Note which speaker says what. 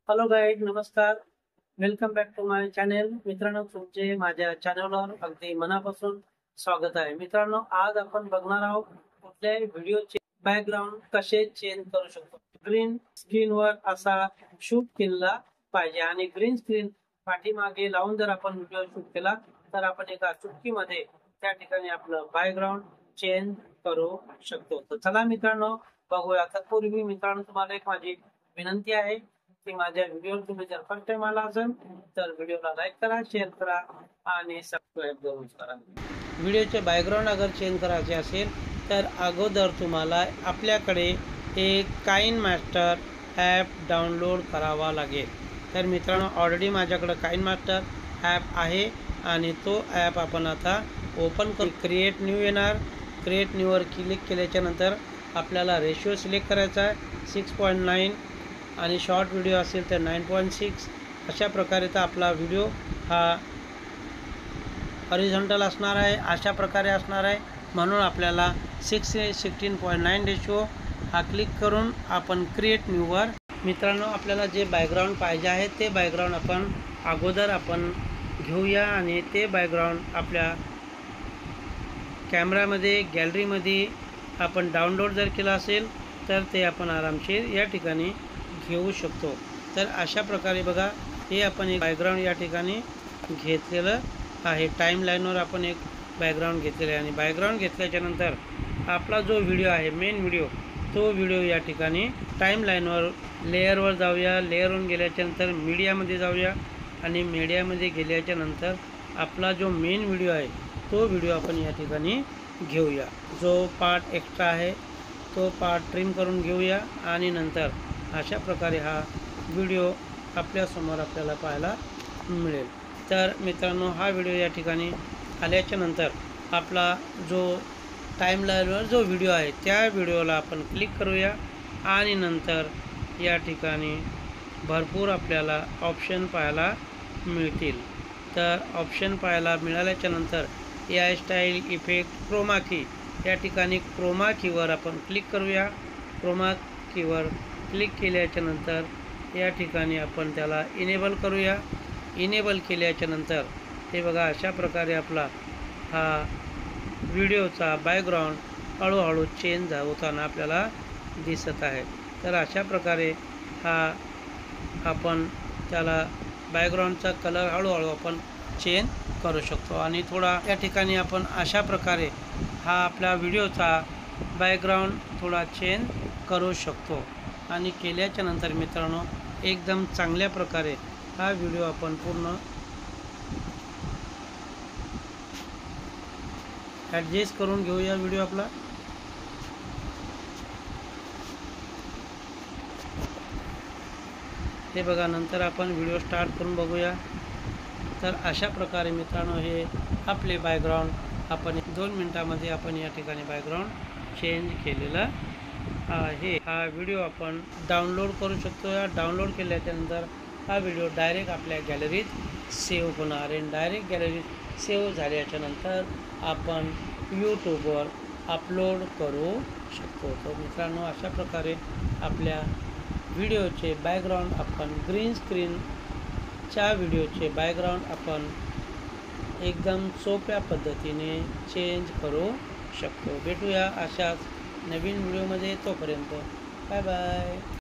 Speaker 1: Hello guys, नमस्कार. Welcome back to my channel. मित्रांनो, तुमचे माझ्या चॅनलवर अगदी मनापासून स्वागत आहे. मित्रांनो, आज आपण बघणार आहोत कुठल्याही व्हिडिओचे बॅकग्राऊंड कसे चेंज करू शकतो. ग्रीन स्क्रीनवर असा शूट केला पाहिजे आणि ग्रीन स्क्रीन पाठीमागे लावून जर आपण व्हिडिओ शूट केला तर आपण एका चुटकीमध्ये त्या ठिकाणी आपलं बॅकग्राऊंड चेंज करू शकतो. तर चला मित्रांनो, बघूया. तत्पूर्वी मित्रांनो, तुम्हाला एक माझी विनंती आहे की माझ्या व्हिडिओ तुम्ही जर फर्स्ट टाइम आला असेल तर व्हिडिओला लाईक करा, शेअर करा आणि सबस्क्राईब जरूर करा. व्हिडिओचे बॅकग्राऊंड अगर चेंज करायचे असेल तर अगोदर तुम्हाला आपल्याकडे एक काइन मास्टर ॲप डाउनलोड करावा लागेल. तर मित्रांनो, ऑलरेडी माझ्याकडे काइन मास्टर ॲप आहे आणि तो ॲप आपण आता ओपन करू. क्रिएट न्यू येणार. क्रिएट न्यूवर क्लिक केल्याच्या नंतर आपल्याला रेशिओ सिलेक्ट करायचा आहे 6.9 आणि शॉर्ट व्हिडिओ असेल तर 9.6. अशा प्रकारे तर आपला व्हिडिओ हा हॉरिझॉन्टल असणार आहे, अशा प्रकारे असणार आहे. म्हणून आपल्याला 16:9 रेशिओ हा क्लिक करून आपण क्रिएट न्यूवर मित्रांनो आपल्याला जे बॅकग्राऊंड पाहिजे आहे ते बॅकग्राऊंड आपण अगोदर आपण घेऊया आणि ते बॅकग्राऊंड आपल्या कॅमेरामध्ये गॅलरीमध्ये आपण डाउनलोड जर केलं असेल तर ते आपण आरामशीर या ठिकाणी घेऊ शकतो. तर अशा प्रकारे बघा, हे आपण एक बॅकग्राऊंड या ठिकाणी घेतलेलं आहे. टाईमलाईनवर आपण एक बॅकग्राऊंड घेतलेलं आहे आणि बॅकग्राऊंड घेतल्याच्या नंतर आपला जो व्हिडिओ आहे मेन व्हिडिओ, तो व्हिडिओ या ठिकाणी टाईमलाईनवर लेअरवर जाऊया. लेअरवरून गेल्याच्या नंतर मीडियामध्ये जाऊया आणि मीडियामध्ये गेल्याच्या नंतर आपला जो मेन व्हिडिओ आहे तो व्हिडिओ आपण या ठिकाणी घेऊया. जो पार्ट एक्स्ट्रा आहे तो पार्ट ट्रिम करून घेऊया आणि नंतर अशा प्रकारे हा व्हिडिओ आपल्यासमोर आपल्याला पाहायला मिळेल. तर मित्रांनो, हा व्हिडिओ या ठिकाणी आल्याच्या नंतर आपला जो टाईमलाईनवर जो व्हिडिओ आहे त्या व्हिडिओला आपण क्लिक करूया आणि नंतर या ठिकाणी भरपूर आपल्याला ऑप्शन पाहायला मिळतील. तर ऑप्शन पाहायला मिळाल्याच्या नंतर या स्टाईल, इफेक्ट, क्रोमा की या ठिकाणी क्रोमा कीवर आपण क्लिक करूया. क्रोमा कीवर क्लिक केल्याच्या नंतर या ठिकाणी आपण त्याला इनेबल करूया. इनेबल केल्याच्या नंतर हे बघा, अशा प्रकारे आपला हा व्हिडिओचा बॅकग्राऊंड हळूहळू चेंज होताना आपल्याला दिसत आहे. तर अशा प्रकारे हा आपण त्याला बॅकग्राऊंडचा कलर हळूहळू आपण चेंज करू शकतो आणि थोडा या ठिकाणी आपण अशा प्रकारे हा आपल्या व्हिडिओचा बॅकग्राऊंड थोडा चेंज करू शकतो. आणि केल्याच्या नंतर मित्रांनो, एकदम चांगल्या प्रकारे हा व्हिडिओ आपण पूर्ण ॲडजस्ट करून घेऊया. व्हिडिओ आपला हे बघा, नंतर आपण व्हिडिओ स्टार्ट करून बघूया. तर अशा प्रकारे मित्रांनो, हे आपले बॅकग्राऊंड आपण 2 मिनिटामध्ये आपण या ठिकाणी बॅकग्राऊंड चेंज केलेला आहे. हा व्हिडिओ आपण डाउनलोड करू शकतो. डाउनलोड केल्याच्यानंतर हा व्हिडिओ डायरेक्ट आपल्या गॅलरीत सेव्ह होणार आहे. डायरेक्ट गॅलरीत सेव्ह झाल्याच्या नंतर आपण यूट्यूबवर अपलोड करू शकतो. तर मित्रांनो, अशा प्रकारे आपल्या व्हिडिओचे बॅकग्राऊंड आपण ग्रीन स्क्रीनच्या व्हिडिओचे बॅकग्राऊंड आपण एकदम सोप्या पद्धतीने चेंज करू शकतो. भेटूया अशाच नवीन व्हिडिओमध्ये. तोपर्यंत बाय बाय.